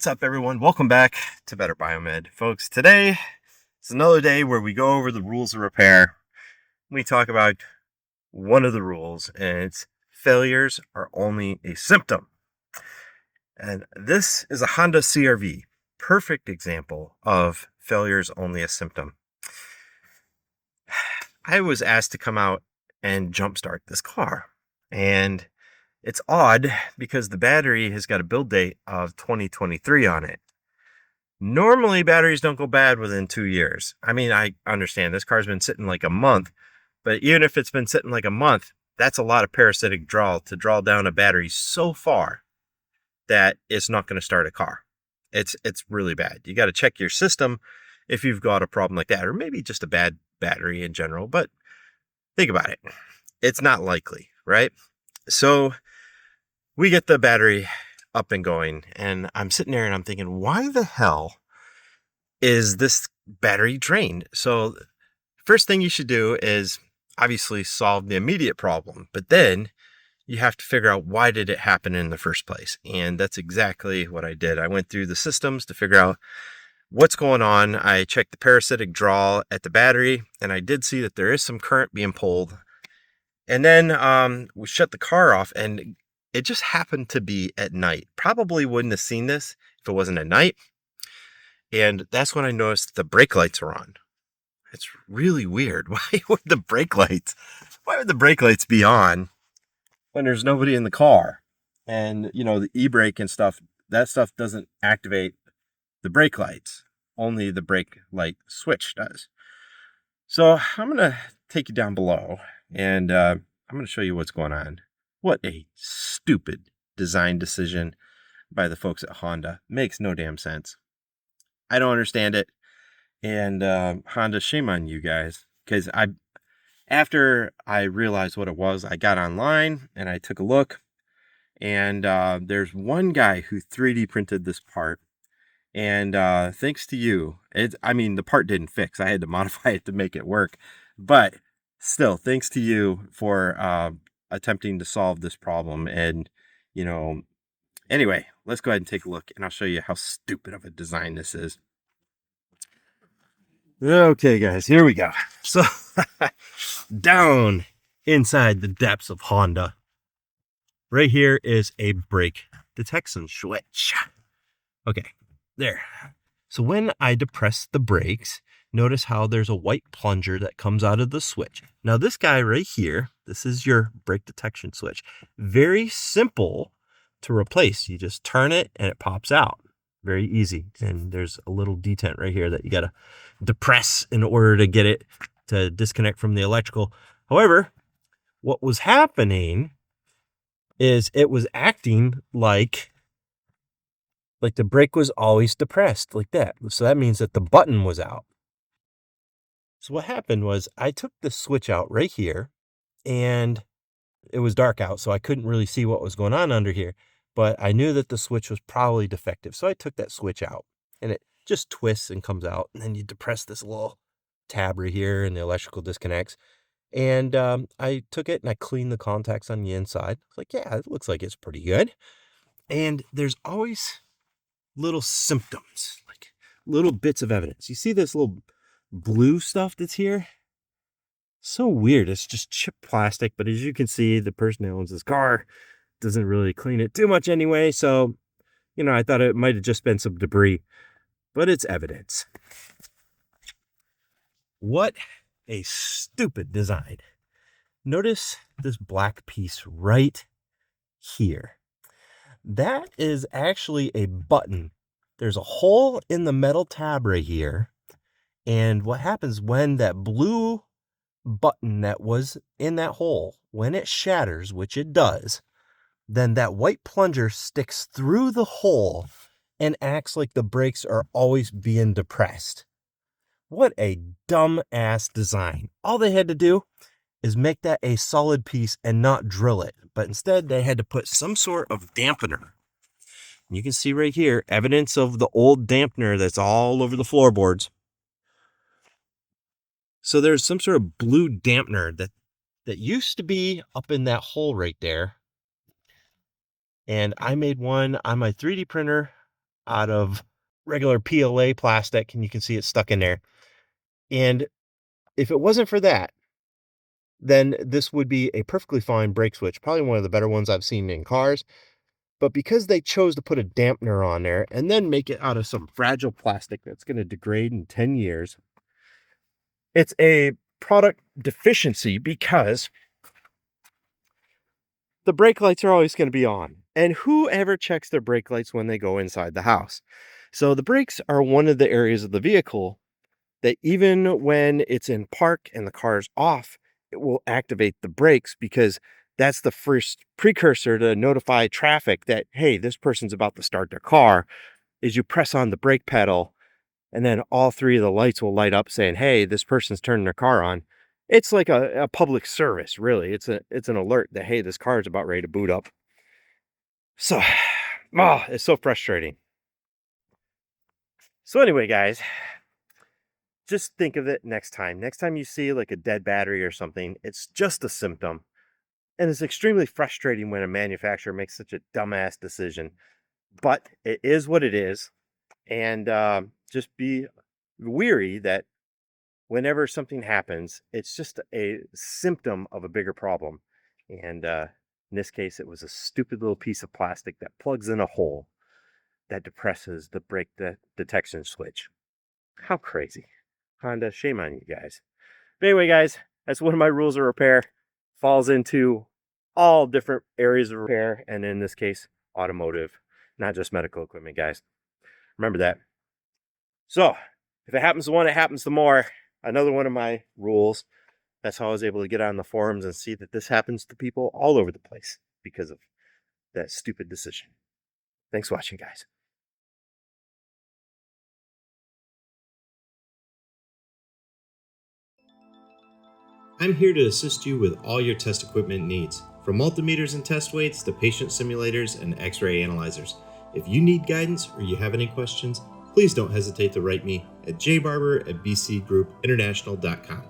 What's up, everyone? Welcome back to Better Biomed. Folks, today is another day where we go over the rules of repair. We talk about one of the rules, and it's failures are only a symptom. And this is a Honda CRV. Perfect example of failures only a symptom. I was asked to come out and jumpstart this car. And it's odd because the battery has got a build date of 2023 on it. Normally, batteries don't go bad within 2 years. I mean, I understand this car's been sitting like a month, but even if it's been sitting like a month, that's a lot of parasitic draw to draw down a battery so far that it's not going to start a car. It's really bad. You got to check your system if you've got a problem like that, or maybe just a bad battery in general. But think about it. It's not likely, right? So we get the battery up and going, and I'm sitting there and I'm thinking, why the hell is this battery drained? So first thing you should do is obviously solve the immediate problem, but then you have to figure out why did it happen in the first place. And that's exactly what I did. I went through the systems to figure out what's going on. I checked the parasitic draw at the battery, and I did see that there is some current being pulled. And then we shut the car off, and it just happened to be at night. Probably wouldn't have seen this if it wasn't at night. And that's when I noticed the brake lights were on. It's really weird. Why would the brake lights be on when there's nobody in the car? And, you know, the e-brake and stuff, that stuff doesn't activate the brake lights. Only the brake light switch does. So I'm going to take you down below, and I'm going to show you what's going on. What a stupid design decision by the folks at Honda. Makes no damn sense. I don't understand it. And Honda, shame on you guys. Because after I realized what it was, I got online and I took a look. And there's one guy who 3D printed this part. And thanks to you, the part didn't fix. I had to modify it to make it work. But still, thanks to you for attempting to solve this problem. And, you know, anyway, let's go ahead and take a look, and I'll show you how stupid of a design this is. Okay, guys, here we go. So down inside the depths of Honda, right here is a brake detection switch. Okay, there. So when I depress the brakes, notice how there's a white plunger that comes out of the switch. Now this guy right here, this is your brake detection switch. Very simple to replace. You just turn it and it pops out. Very easy. And there's a little detent right here that you got to depress in order to get it to disconnect from the electrical. However, what was happening is it was acting like the brake was always depressed like that. So that means that the button was out. So what happened was I took the switch out right here, and it was dark out, so I couldn't really see what was going on under here, but I knew that the switch was probably defective. So I took that switch out, and it just twists and comes out, and then you depress this little tab right here and the electrical disconnects. And I took it and I cleaned the contacts on the inside. I was like, yeah, it looks like it's pretty good. And there's always little symptoms, like little bits of evidence. You see this little blue stuff that's here? So weird. It's just chipped plastic, but as you can see, the person who owns this car doesn't really clean it too much anyway. So, you know, I thought it might have just been some debris, but it's evidence. What a stupid design. Notice this black piece right here. That is actually a button. There's a hole in the metal tab right here. And what happens when that blue button that was in that hole, when it shatters, which it does, then that white plunger sticks through the hole and acts like the brakes are always being depressed. What a dumb-ass design. All they had to do is make that a solid piece and not drill it. But instead, they had to put some sort of dampener. You can see right here, evidence of the old dampener that's all over the floorboards. So there's some sort of blue dampener that used to be up in that hole right there. And I made one on my 3D printer out of regular PLA plastic, and you can see it stuck in there. And if it wasn't for that, then this would be a perfectly fine brake switch, probably one of the better ones I've seen in cars. But because they chose to put a dampener on there and then make it out of some fragile plastic that's going to degrade in 10 years, it's a product deficiency because the brake lights are always going to be on. And whoever checks their brake lights when they go inside the house? So the brakes are one of the areas of the vehicle that even when it's in park and the car's off, it will activate the brakes because that's the first precursor to notify traffic that, hey, this person's about to start their car. Is you press on the brake pedal and then all three of the lights will light up saying, hey, this person's turning their car on. It's like a public service, really. It's an alert that, hey, this car is about ready to boot up. So, it's so frustrating. So anyway, guys, just think of it next time. Next time you see like a dead battery or something, it's just a symptom. And it's extremely frustrating when a manufacturer makes such a dumbass decision. But it is what it is. And just be weary that whenever something happens, it's just a symptom of a bigger problem. And in this case, it was a stupid little piece of plastic that plugs in a hole that depresses the brake detection switch. How crazy. Honda, shame on you guys. But anyway, guys, that's one of my rules of repair. Falls into all different areas of repair, and in this case, automotive, not just medical equipment, guys. Remember that. So, if it happens to one, it happens to more. Another one of my rules. That's how I was able to get on the forums and see that this happens to people all over the place because of that stupid decision. Thanks for watching, guys. I'm here to assist you with all your test equipment needs, from multimeters and test weights to patient simulators and x-ray analyzers. If you need guidance or you have any questions, please don't hesitate to write me at jbarber@bcgroupinternational.com.